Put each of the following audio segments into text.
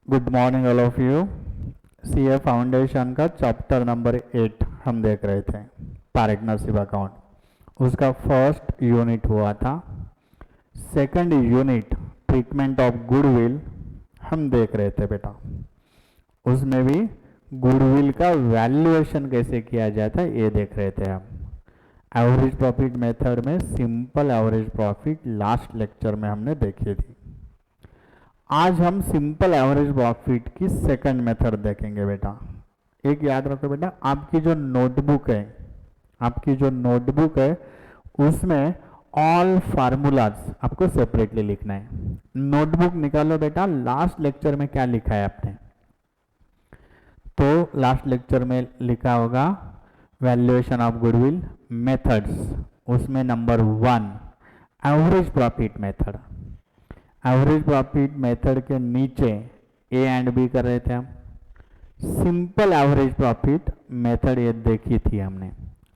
Good morning all of you. CA foundation का chapter number 8 हम देख रहे थे, पार्टनरशिप अकाउंट। उसका फर्स्ट यूनिट हुआ था। Second unit treatment of goodwill हम देख रहे थे बेटा। उसमें भी गुडविल का वैल्यूएशन कैसे किया जाता है ये देख रहे थे हम। एवरेज प्रॉफिट मेथड में simple average profit last lecture में हमने देखी थी। आज हम सिंपल एवरेज प्रॉफिट की सेकंड मेथड देखेंगे बेटा। एक याद रखो बेटा, आपकी जो नोटबुक है उसमें ऑल फार्मूलाज आपको सेपरेटली लिखना है। नोटबुक निकालो बेटा, लास्ट लेक्चर में क्या लिखा है आपने? तो लास्ट लेक्चर में लिखा होगा वैल्यूएशन ऑफ गुडविल मेथड्स, उसमें number 1 average profit method. Average profit method के नीचे ए एंड बी कर रहे थे हम। सिंपल एवरेज प्रॉफिट मेथड ये देखी थी हमने।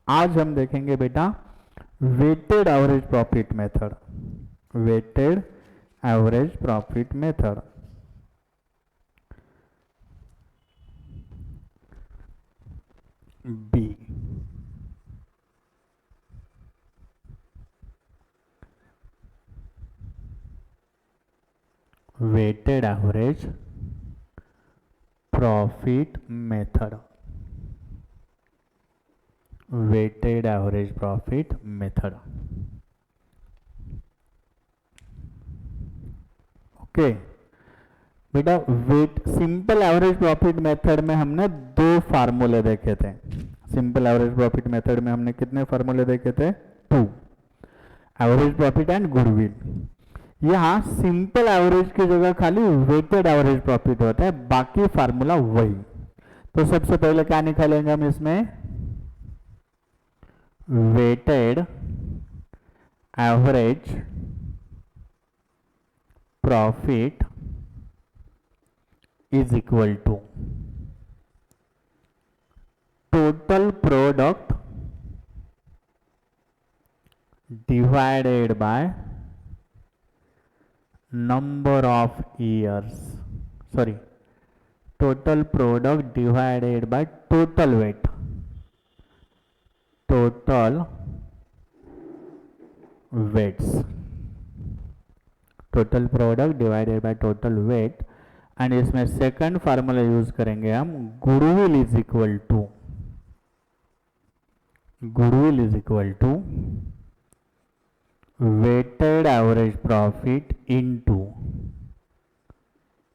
आज हम देखेंगे बेटा weighted average profit method. Weighted average profit method B. Weighted average profit method. Weighted average profit method. Okay बेटा, सिंपल एवरेज प्रॉफिट मेथड में हमने 2 फार्मूले देखे थे। सिंपल एवरेज प्रॉफिट मेथड में हमने कितने फार्मूले देखे थे? 2, एवरेज प्रॉफिट एंड गुडविल। यहाँ सिंपल एवरेज की जगह खाली वेटेड एवरेज प्रॉफिट होता है, बाकी फार्मूला वही। तो सबसे पहले क्या निकालेंगे हम इसमें? Weighted average profit is equal to total product divided by number of years, sorry, total product divided by total weight. Total weights, total product divided by total weight। And इसमें सेकंड फार्मूला यूज करेंगे हम, goodwill is equal to weighted average profit into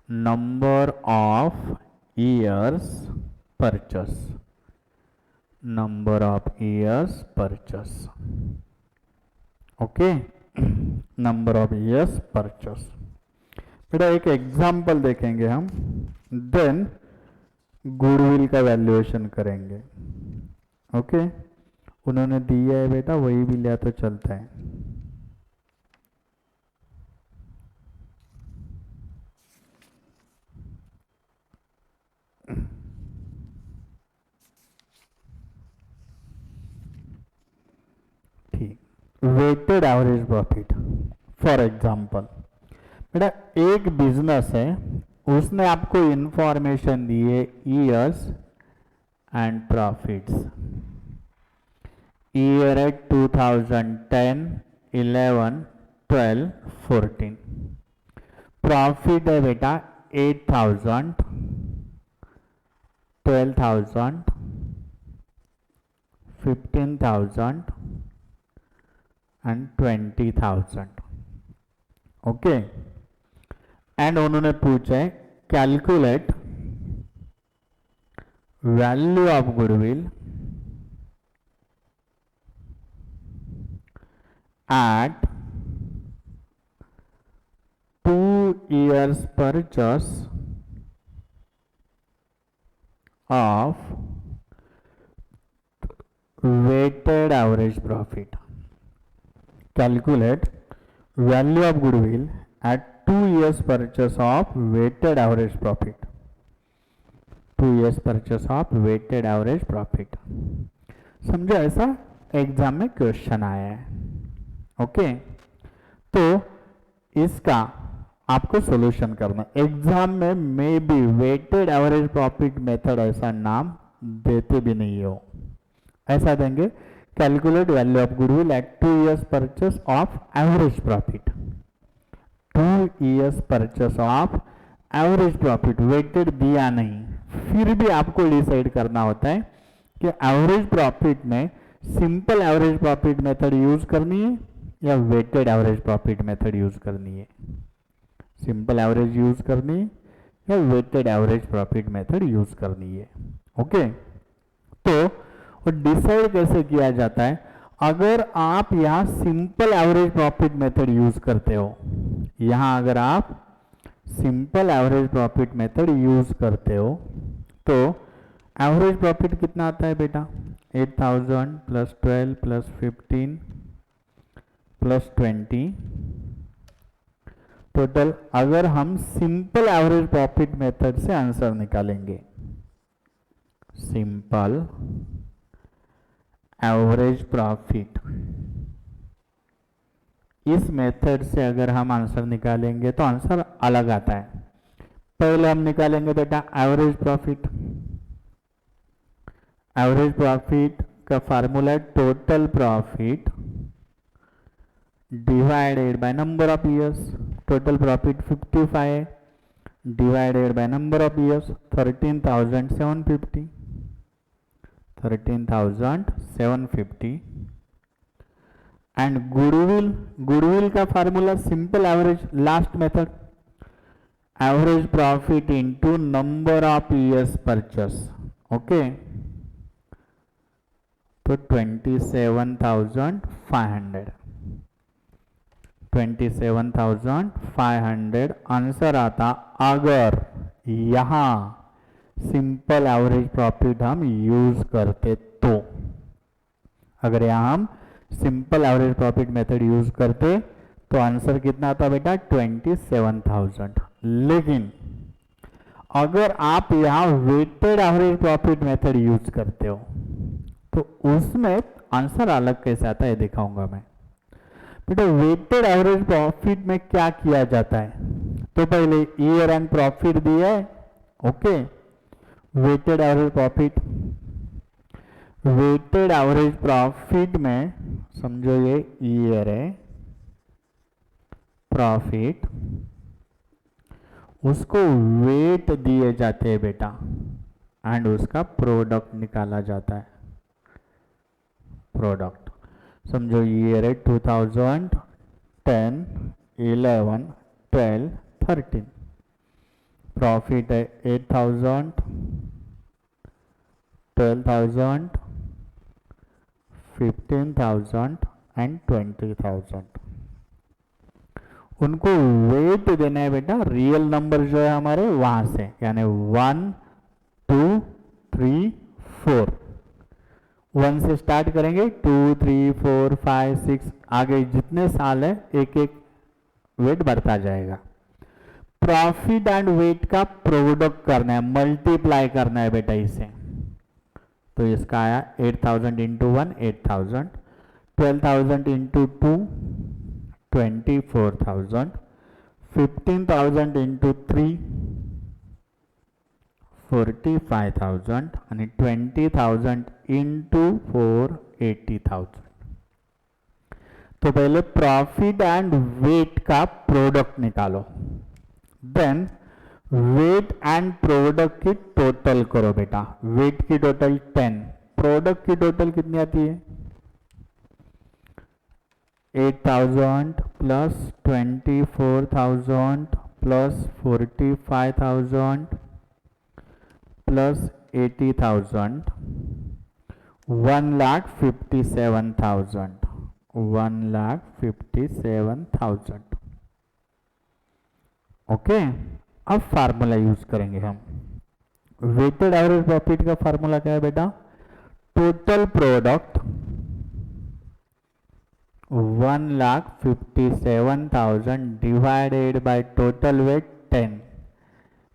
number of years purchase, number of years purchase। Okay, number of years purchase। बेटा एक example देखेंगे हम, then goodwill का valuation करेंगे। Okay, उन्होंने दिया है बेटा, वही भी लिया तो चलता है। Weighted average profit, for example बेटा एक बिजनेस है, उसने आपको इंफॉर्मेशन दी है ईयर्स एंड प्रॉफिट्स। ईयर है 2010, 11, 12, 14। प्रॉफिट है बेटा 8,000, 12,000, 15,000 एंड 20,000। ओके, एंड उन्होंने पूछा है calculate value of goodwill at 2 years purchase of weighted average profit। Calculate value of goodwill at 2 years purchase of weighted average profit। 2 years purchase of weighted average profit। समझो, ऐसा exam में question आया है। Okay, तो इसका आपको solution करना। Exam में maybe weighted average profit method ऐसा नाम देते भी नहीं हो, ऐसा देंगे calculate value of goodwill at 2 years purchase of average profit. 2 years purchase of average profit weighted दिया नहीं, फिर भी आपको डिसाइड करना होता है कि एवरेज प्रॉफिट में simple average profit method use करनी है या weighted average profit method use करनी है। सिंपल एवरेज यूज करनी है या weighted average profit method use करनी है। ओके, तो डिसाइड कैसे किया जाता है? अगर आप यहाँ simple average profit method use करते हो, यहाँ अगर आप simple average profit method use करते हो तो एवरेज प्रॉफिट कितना आता है बेटा? 8000 प्लस 12 प्लस 15 प्लस 20 टोटल। अगर हम सिंपल एवरेज प्रॉफिट मेथड से आंसर निकालेंगे, सिंपल एवरेज प्रॉफिट, इस मेथड से अगर हम आंसर निकालेंगे तो आंसर अलग आता है। पहले हम निकालेंगे बेटा एवरेज प्रॉफिट। एवरेज प्रॉफिट का फार्मूला है total profit divided by number of years. Total profit 55 है, divided by number of years 13,750। 13,750 and goodwill, goodwill का formula simple average, last method, average profit into number of years purchase. Okay, तो 27,500, 27,500 answer आता अगर यहां simple average profit हम use करते तो। अगर यहां हम simple average profit method use करते तो आंसर कितना आता बेटा? 27,000। लेकिन अगर आप यहां weighted average profit method use करते हो तो उसमें आंसर अलग कैसे आता है दिखाऊंगा मैं। बेटा वेटेड एवरेज प्रॉफिट में क्या किया जाता है? तो पहले ईयर एंड प्रॉफिट दिया है। Okay, weighted average profit, weighted average profit में समझो ये ईयर है, प्रॉफिट, उसको वेट दिए जाते हैं बेटा एंड उसका प्रोडक्ट निकाला जाता है। प्रोडक्ट समझो ईयर है 2010, 11, 12, 13। प्रॉफिट है 8,000, 12,000, 15,000 एंड 20,000। उनको वेट देना है बेटा रियल नंबर जो है हमारे वहां से, यानी 1, 2, 3, 4। 1 से स्टार्ट करेंगे, 2, 3, 4, 5, 6, आगे जितने साल है एक एक वेट बढ़ता जाएगा। प्रॉफिट एंड वेट का प्रोडक्ट करना है, मल्टीप्लाई करना है बेटा इसे। तो इसका आया 8,000 इंटू 1 8,000, 12,000 इंटू 2 24,000, 15,000 इंटू 3 45,000 आणि 20,000 इंटू 4 80,000। तो पहले प्रॉफिट एंड वेट का प्रोडक्ट निकालो, देन वेट एंड प्रोडक्ट की टोटल करो बेटा। वेट की टोटल 10, प्रोडक्ट की टोटल कितनी आती है? 8,000 प्लस 24,000 प्लस 45,000 प्लस 80,000, 1,57,000, 1,57,000। ओके, अब फार्मूला यूज करेंगे हम। वेटेड एवरेज प्रॉफिट का फार्मूला क्या है बेटा? Total product 1,57,000 divided by total weight 10,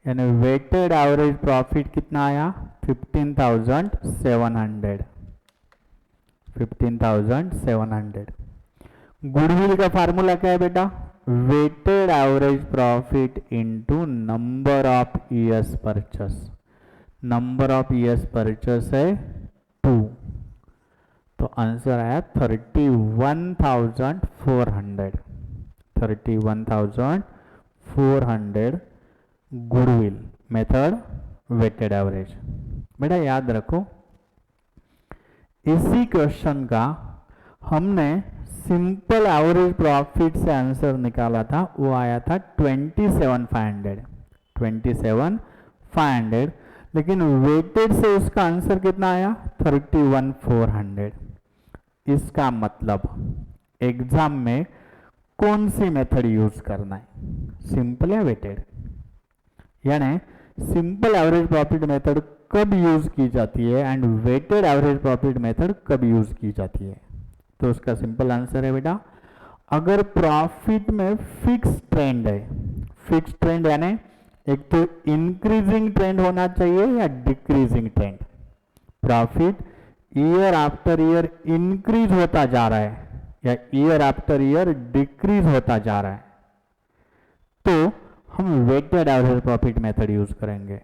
यानी वेटेड एवरेज प्रॉफिट कितना आया? 15,700, 15,700। गुडविल का फार्मूला क्या है बेटा? Weighted average profit into number of years purchase. Number of years purchase है 2, तो आंसर आया 31,400। 31,400 गुडविल मेथड वेटेड एवरेज। बेटा याद रखो, इसी क्वेश्चन का हमने सिंपल एवरेज प्रॉफिट से आंसर निकाला था, वो आया था 27,500। 27,500, लेकिन वेटेड से उसका आंसर कितना आया 31,400। इसका मतलब एग्जाम में कौन सी मेथड यूज करना है, सिंपल या वेटेड। यानी सिंपल एवरेज प्रॉफिट मेथड कब यूज की जाती है and weighted average profit method कब यूज की जाती है। तो उसका सिंपल आंसर है बेटा, अगर प्रॉफिट में फिक्स ट्रेंड है, फिक्स ट्रेंड यानी एक तो इंक्रीजिंग ट्रेंड होना चाहिए या decreasing trend. Profit year after year increase होता जा रहा है या ईयर आफ्टर ईयर डिक्रीज होता जा रहा है, तो हम weighted average profit method use करेंगे।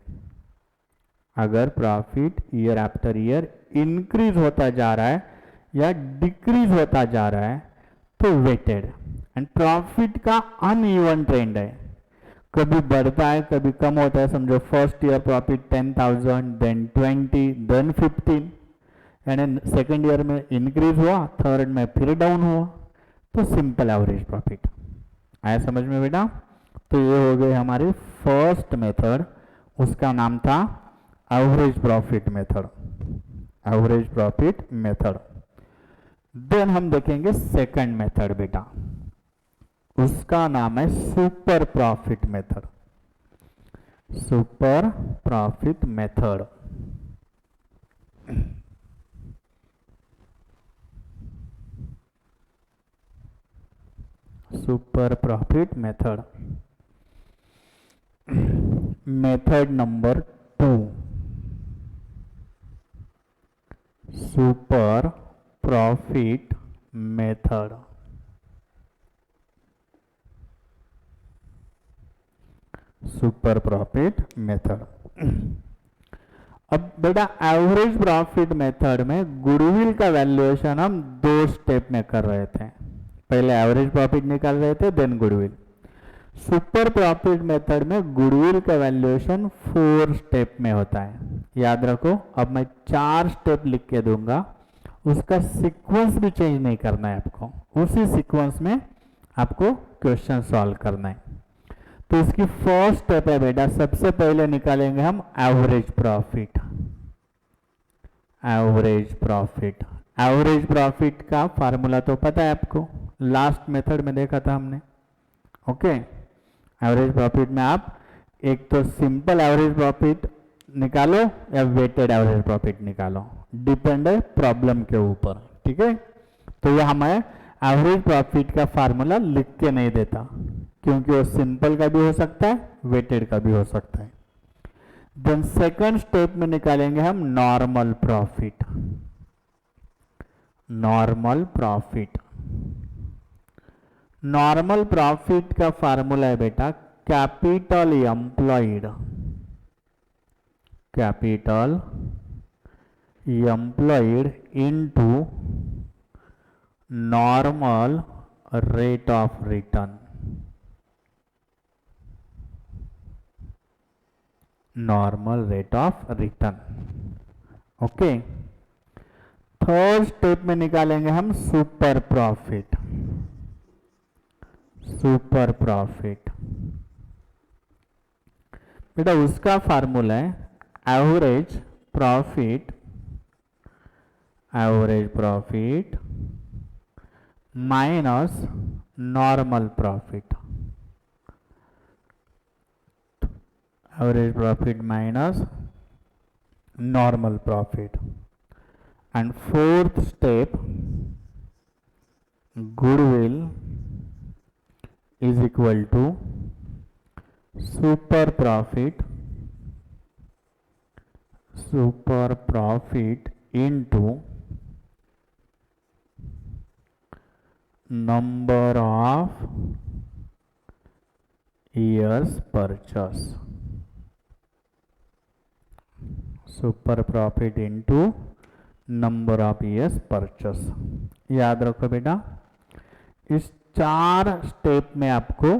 अगर profit year after year increase होता जा रहा है या डिक्रीज होता जा रहा है तो वेटेड। एंड प्रॉफिट का अनइवन ट्रेंड है, कभी बढ़ता है कभी कम होता है। समझो first year profit 10,000, then 20, then 15, यानी सेकेंड ईयर में इंक्रीज हुआ, थर्ड में फिर डाउन हुआ, तो सिंपल एवरेज प्रॉफिट। आया समझ में बेटा। तो ये हो गई हमारी फर्स्ट मेथड, उसका नाम था average profit method. Average profit method. Then हम देखेंगे सेकंड मेथड बेटा, उसका नाम है super profit method. Super profit method. Super profit method. Method number 2, super profit method. Super profit method. अब बेटा एवरेज प्रॉफिट मेथड में गुडविल का वैल्यूएशन हम 2 स्टेप में कर रहे थे। पहले एवरेज प्रॉफिट निकाल रहे थे, then goodwill. Super profit method में गुडविल का वैल्यूएशन 4 स्टेप में होता है। याद रखो, अब मैं 4 स्टेप लिख के दूंगा, उसका सीक्वेंस भी चेंज नहीं करना है आपको, उसी सीक्वेंस में आपको क्वेश्चन सॉल्व करना है। तो इसकी फर्स्ट स्टेप है बेटा, सबसे पहले निकालेंगे हम average profit. Average profit. Average profit का फार्मूला तो पता है आपको, लास्ट मेथड में देखा था हमने। ओके, एवरेज प्रॉफिट में आप एक तो सिंपल एवरेज प्रॉफिट निकालो या वेटेड एवरेज प्रॉफिट निकालो, डिपेंड है प्रॉब्लम के ऊपर। ठीक है, तो यह हमें एवरेज प्रॉफिट का फार्मूला लिख के नहीं देता, क्योंकि वो सिंपल का भी हो सकता है, वेटेड का भी हो सकता है। देन सेकंड स्टेप में निकालेंगे हम normal profit. Normal profit. Normal profit का फार्मूला है बेटा capital employed. Capital employed into normal rate of return. Normal rate of return. Okay, third step में निकालेंगे हम सुपर प्रॉफिट। सुपर प्रॉफिट बेटा उसका फार्मूला है average profit. Average profit minus normal profit. Average profit minus normal profit. And fourth step goodwill is equal to super profit into number of years purchase, super profit into number of years purchase. याद रखो बेटा, इस 4 step में आपको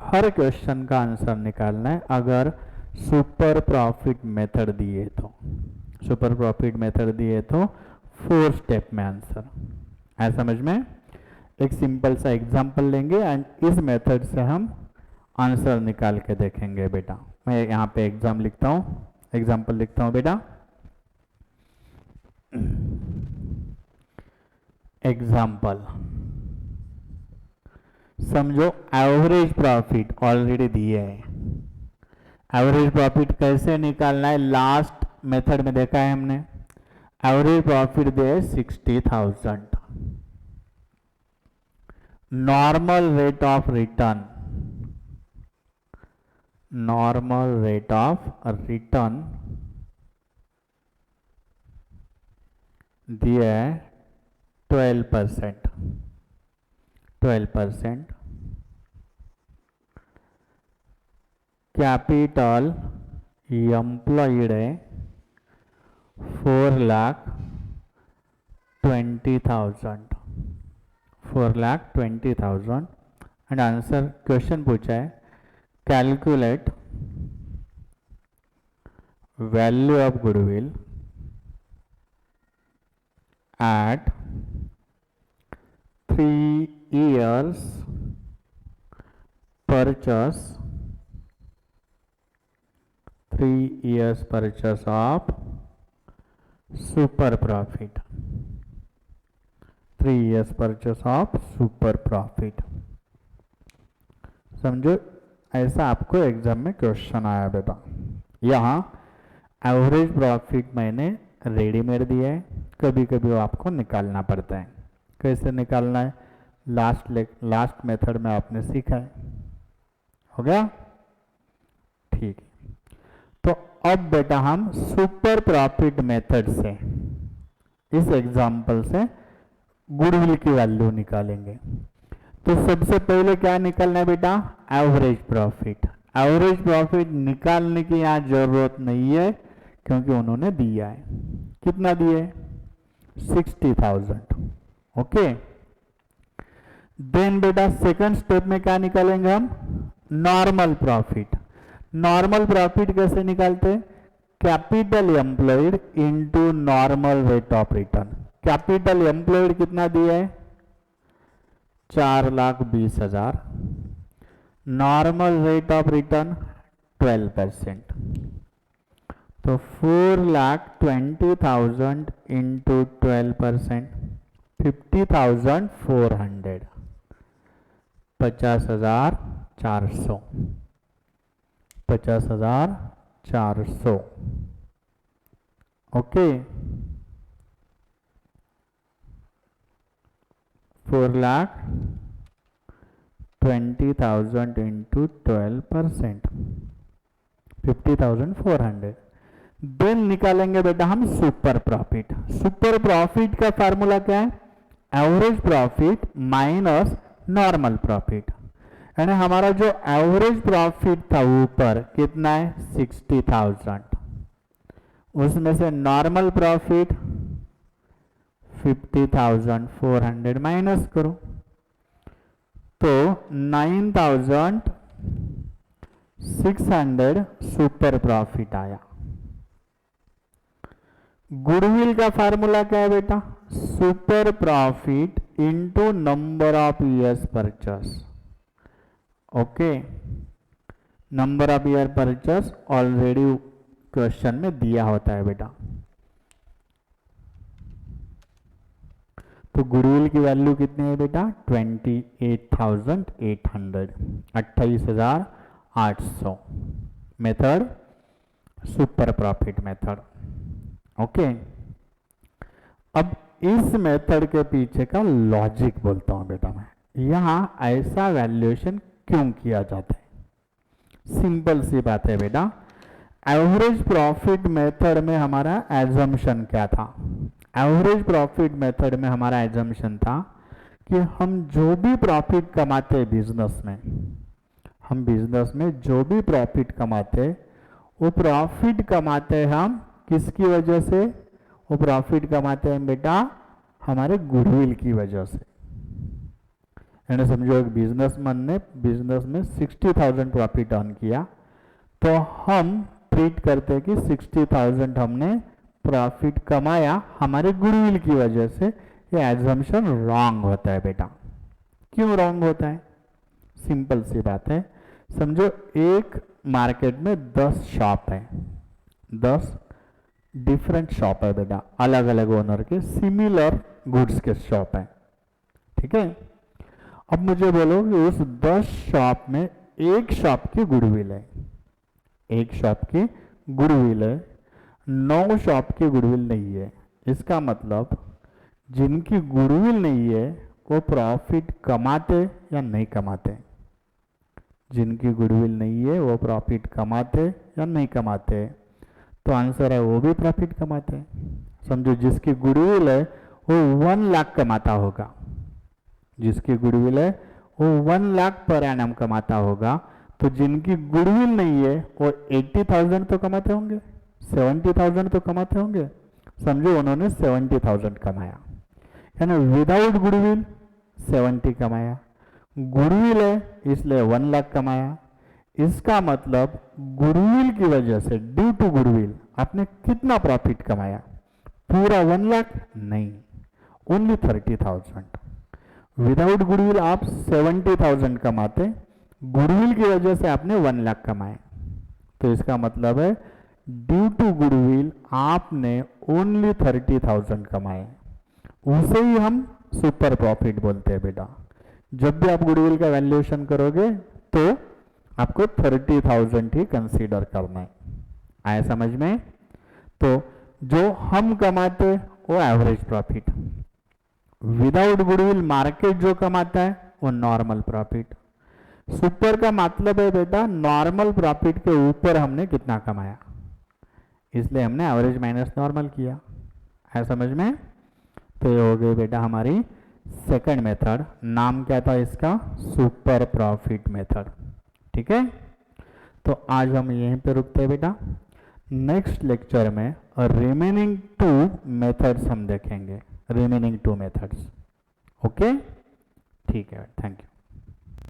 हर question का answer निकालना है अगर सुपर प्रॉफिट मेथड दिए तो। सुपर प्रॉफिट मेथड दिए तो 4 स्टेप में आंसर है। समझ में? एक सिंपल सा एग्जांपल लेंगे एंड इस मेथड से हम आंसर निकाल के देखेंगे बेटा। मैं यहाँ पे एग्जांपल लिखता हूँ बेटा। एग्जाम्पल समझो, एवरेज प्रॉफिट ऑलरेडी दिए है। एवरेज प्रॉफिट कैसे निकालना है? लास्ट मेथड में देखा है हमने। Average profit they 60,000। Normal rate of return, दिए 12%। कैपिटल एम्प्लॉयड है 4,20,000 एंड आंसर क्वेश्चन पूछा है, calculate value of goodwill at 3 years purchase, of super profit, 3 years purchase of super profit। समझो, ऐसा आपको एग्जाम में क्वेश्चन आया बेटा। यहाँ एवरेज प्रॉफिट मैंने रेडीमेड दिया है, कभी कभी वो आपको निकालना पड़ता है। कैसे निकालना है? लास्ट मेथड में आपने सीखा है। हो गया? ठीक है। तो अब बेटा हम सुपर प्रॉफिट मेथड से, इस एग्जांपल से गुडविल की वैल्यू निकालेंगे। तो सबसे पहले क्या निकालना है बेटा? Average profit. एवरेज प्रॉफिट निकालने की यहाँ जरूरत नहीं है क्योंकि उन्होंने दिया है। कितना दिए? 60,000। ओके। देन बेटा सेकंड स्टेप में क्या निकालेंगे हम? Normal profit. नॉर्मल प्रॉफिट कैसे निकालते? Capital employed into normal rate of return. Capital employed कितना दिया है? 4,20,000। Normal rate of return 12%। तो 4,20,000 इंटू 12%, 50,400, 50,400, 50,400। ओके। 4,20,000 इंटू 12%, 50,400। देन निकालेंगे बेटा हम सुपर प्रॉफिट। सुपर प्रॉफिट का फार्मूला क्या है? Average profit minus normal profit. यानी हमारा जो एवरेज प्रॉफिट था ऊपर कितना है? 60,000। उसमें से नॉर्मल प्रॉफिट 50,400 माइनस करो तो 9,600 सुपर प्रॉफिट आया। गुडविल का फार्मूला क्या है बेटा? Super profit into number of years purchase. Okay. Number of year purchase already question में दिया होता है बेटा। तो गुडविल की वैल्यू कितनी है बेटा? 28,800, 28,800। Method super profit method. Okay. अब इस मेथड के पीछे का लॉजिक बोलता हूं बेटा मैं। यहां ऐसा वैल्यूएशन क्यों किया जाता है? सिंपल सी बात है बेटा। एवरेज प्रॉफिट मेथड में हमारा एजम्पशन क्या था? एवरेज प्रॉफिट मेथड में हमारा एजम्पशन था कि हम जो भी प्रॉफिट कमाते हैं बिजनेस में, हम बिजनेस में जो भी प्रॉफिट कमाते, वो प्रॉफिट कमाते हम किसकी वजह से? वो प्रॉफिट कमाते हैं बेटा हमारे गुडविल की वजह से। यानी समझो एक बिजनेसमैन ने बिजनेस में 60,000 प्रॉफिट अर्न किया, तो हम ट्रीट करते हैं कि 60,000 हमने प्रॉफिट कमाया हमारे गुडविल की वजह से। ये एजम्पशन रॉन्ग होता है बेटा। क्यों रॉन्ग होता है? सिंपल सी बात है। समझो एक मार्केट में 10 शॉप है, 10 डिफरेंट शॉप है बेटा, अलग अलग ओनर के सिमिलर गुड्स के शॉप है, ठीक है। अब मुझे बोलो कि उस 10 शॉप में एक शॉप की गुडविल है, एक शॉप की गुडविल है, 9 शॉप की गुडविल नहीं है। इसका मतलब जिनकी गुडविल नहीं है वो प्रॉफिट कमाते या नहीं कमाते? जिनकी गुडविल नहीं है वो प्रॉफिट कमाते या नहीं कमाते? तो आंसर है वो भी प्रॉफिट कमाते हैं। समझो जिसकी गुडविल है वो 1 लाख कमाता होगा, जिसकी गुडविल है वो 1 लाख पर एनम कमाता होगा, तो जिनकी गुडविल नहीं है वो 80,000 तो कमाते होंगे, 70,000 तो कमाते होंगे। समझो उन्होंने 70,000 कमाया, यानी विदाउट गुडविल 70 कमाया, गुडविल है इसलिए 1 लाख कमाया। इसका मतलब गुडविल की वजह से, ड्यू टू गुडविल आपने कितना प्रॉफिट कमाया? पूरा 1 लाख नहीं, ओनली 30,000। विदाउट गुडविल आप 70,000 कमाते, गुडविल की वजह से आपने 1 लाख कमाए। तो इसका मतलब है ड्यू टू गुडविल आपने ओनली 30,000 कमाए। उसे ही हम सुपर प्रॉफिट बोलते हैं बेटा। जब भी आप गुडविल का वैल्यूएशन करोगे तो आपको 30,000 ही कंसीडर करना है। आया समझ में? तो जो हम कमाते वो average profit, without goodwill market जो कमाता है वो नॉर्मल प्रॉफिट। सुपर का मतलब है बेटा नॉर्मल प्रॉफिट के ऊपर हमने कितना कमाया, इसलिए हमने एवरेज माइनस नॉर्मल किया। है समझ में? तो ये हो गई बेटा हमारी सेकंड मेथड। नाम क्या था इसका? Super profit method. ठीक है, तो आज हम यहीं पे रुकते हैं बेटा। नेक्स्ट लेक्चर में रिमेनिंग 2 मेथड्स हम देखेंगे, रिमेनिंग 2 मेथड्स। ओके, ठीक है, थैंक यू।